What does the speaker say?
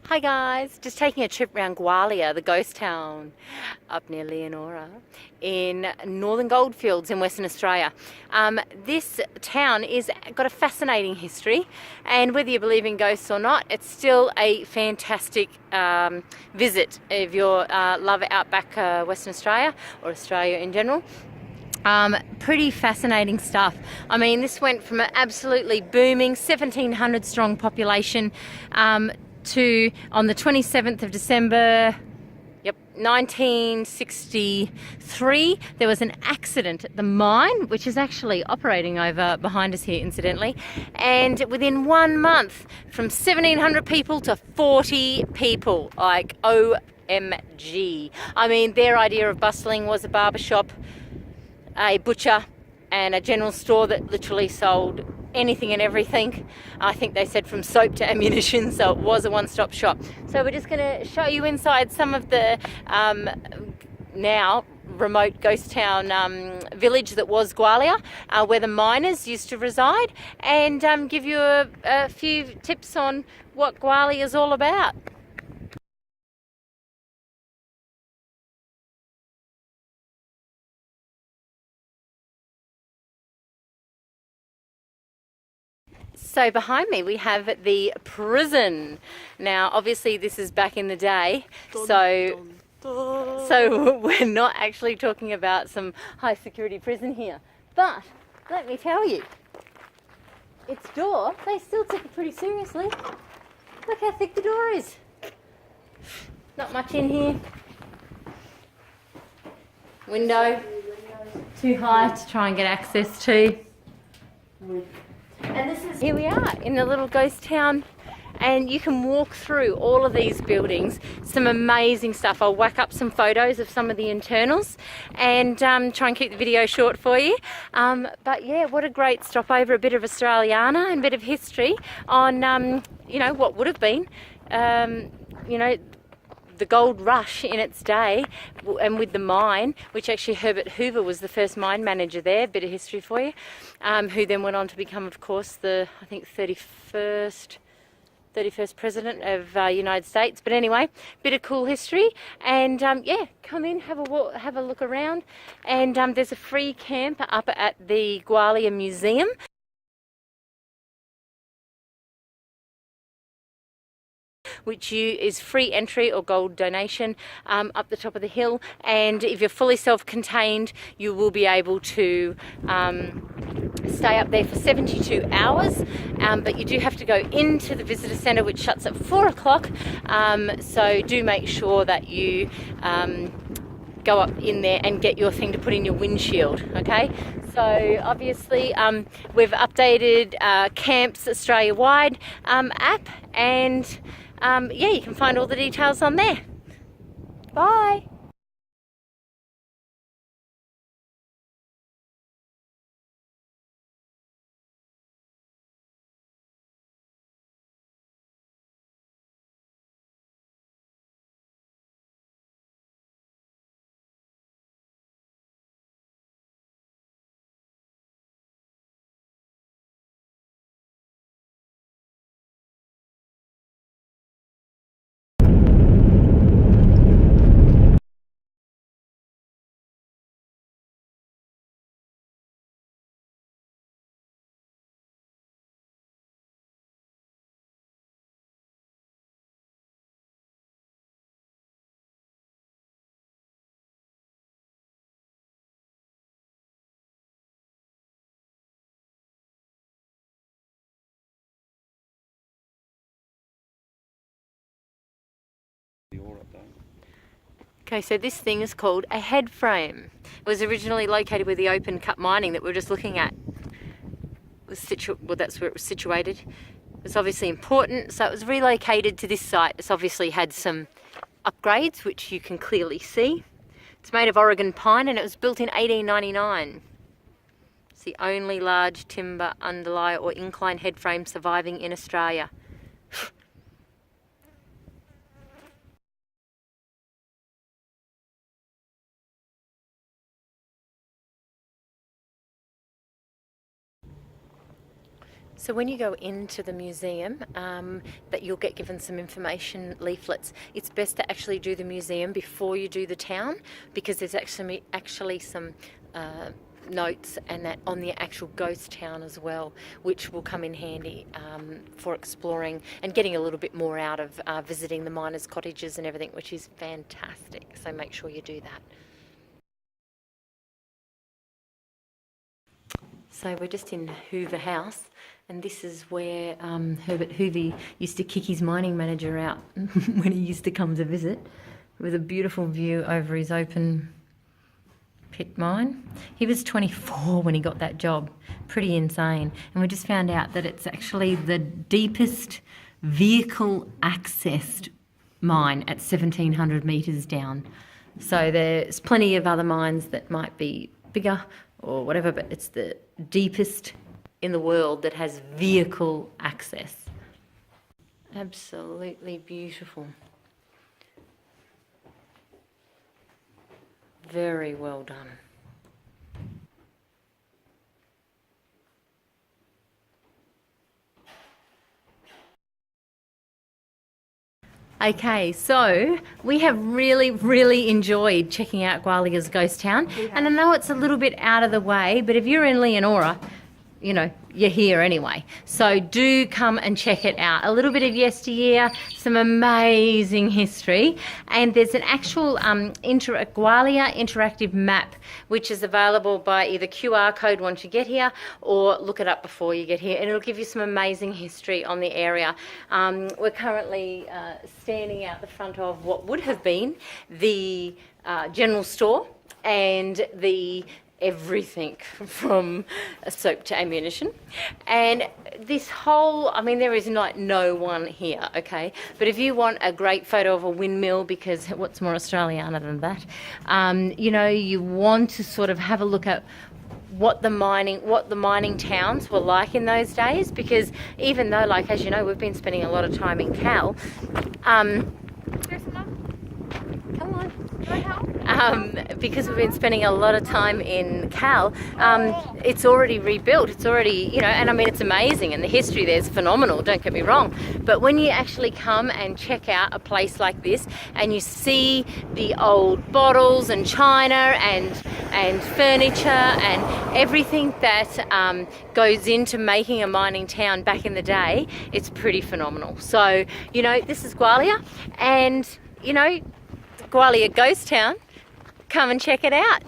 Hi guys, just taking a trip around Gwalia, the ghost town up near Leonora in northern goldfields in Western Australia. This town is got a fascinating history, and whether you believe in ghosts or not, it's still a fantastic visit if you love outback Western Australia or Australia in general. Pretty fascinating stuff. I mean, this went from an absolutely booming 1,700 strong population to, on the 27th of December, 1963, there was an accident at the mine, which is actually operating over behind us here, incidentally. And within 1 month, from 1,700 people to 40 people, like OMG. I mean, their idea of bustling was a barber shop, a butcher, and a general store that literally sold anything and everything. I think they said from soap to ammunition, so it was a one-stop shop. So we're just going to show you inside some of the now remote ghost town village that was Gwalia, where the miners used to reside, and give you a few tips on what Gwalia is all about. So behind me we have the prison. Now obviously this is back in the day, so we're not actually talking about some high security prison here. But let me tell you, its door, they still took it pretty seriously. Look how thick the door is. Not much in here. Window too high to try and get access to. And here we are in the little ghost town, and you can walk through all of these buildings. Some amazing stuff. I'll whack up some photos of some of the internals and try and keep the video short for you. But yeah, what a great stopover, a bit of Australiana and a bit of history on you know, what would have been you know, the gold rush in its day, and with the mine, which actually Herbert Hoover was the first mine manager there, bit of history for you, who then went on to become, of course, the, I think, 31st president of United States. But anyway, bit of cool history, and yeah, come in, have a walk, have a look around, and there's a free camp up at the Gwalia Museum, which is free entry or gold donation, up the top of the hill. And if you're fully self-contained, you will be able to stay up there for 72 hours, but you do have to go into the visitor centre, which shuts at 4 o'clock, so do make sure that you go up in there and get your thing to put in your windshield, okay? So obviously we've updated Camps Australia-wide app, and yeah, you can find all the details on there. Bye. Okay, so this thing is called a head frame. It was originally located where the open cut mining that we were just looking at was well, that's where it was situated. It's obviously important, so it was relocated to this site. It's obviously had some upgrades, which you can clearly see. It's made of Oregon pine, and it was built in 1899. It's the only large timber underlie or incline head frame surviving in Australia. So when you go into the museum, that you'll get given some information leaflets. It's best to actually do the museum before you do the town, because there's actually some notes and that on the actual ghost town as well, which will come in handy for exploring and getting a little bit more out of visiting the miners' cottages and everything, which is fantastic. So make sure you do that. So we're just in Hoover House, and this is where Herbert Hoover used to kick his mining manager out when he used to come to visit, with a beautiful view over his open pit mine. He was 24 when he got that job. Pretty insane. And we just found out that it's actually the deepest vehicle accessed mine at 1,700 metres down. So there's plenty of other mines that might be bigger or whatever, but it's the deepest in the world that has vehicle access. Absolutely beautiful. Very well done. Okay, so we have really enjoyed checking out Gwalia's ghost town. And I know it's a little bit out of the way, but if you're in Leonora, you know, you're here anyway. So do come and check it out. A little bit of yesteryear, some amazing history, and there's an actual Gwalia interactive map, which is available by either QR code once you get here or look it up before you get here, and it'll give you some amazing history on the area. We're currently standing out the front of what would have been the general store and the everything from soap to ammunition, and this whole, I mean, there is like no one here, okay, but if you want a great photo of a windmill, because what's more Australiana than that, you know, you want to sort of have a look at what the mining towns were like in those days, because even though, like, as you know, we've been spending a lot of time in Cal, because we've been spending a lot of time in Cal, it's already rebuilt. It's already, you know, and I mean, it's amazing, and the history there is phenomenal, don't get me wrong. But when you actually come and check out a place like this, and you see the old bottles and china and furniture and everything that goes into making a mining town back in the day, it's pretty phenomenal. So, you know, this is Gwalia, and, you know, Gwalia Ghost Town. Come and check it out.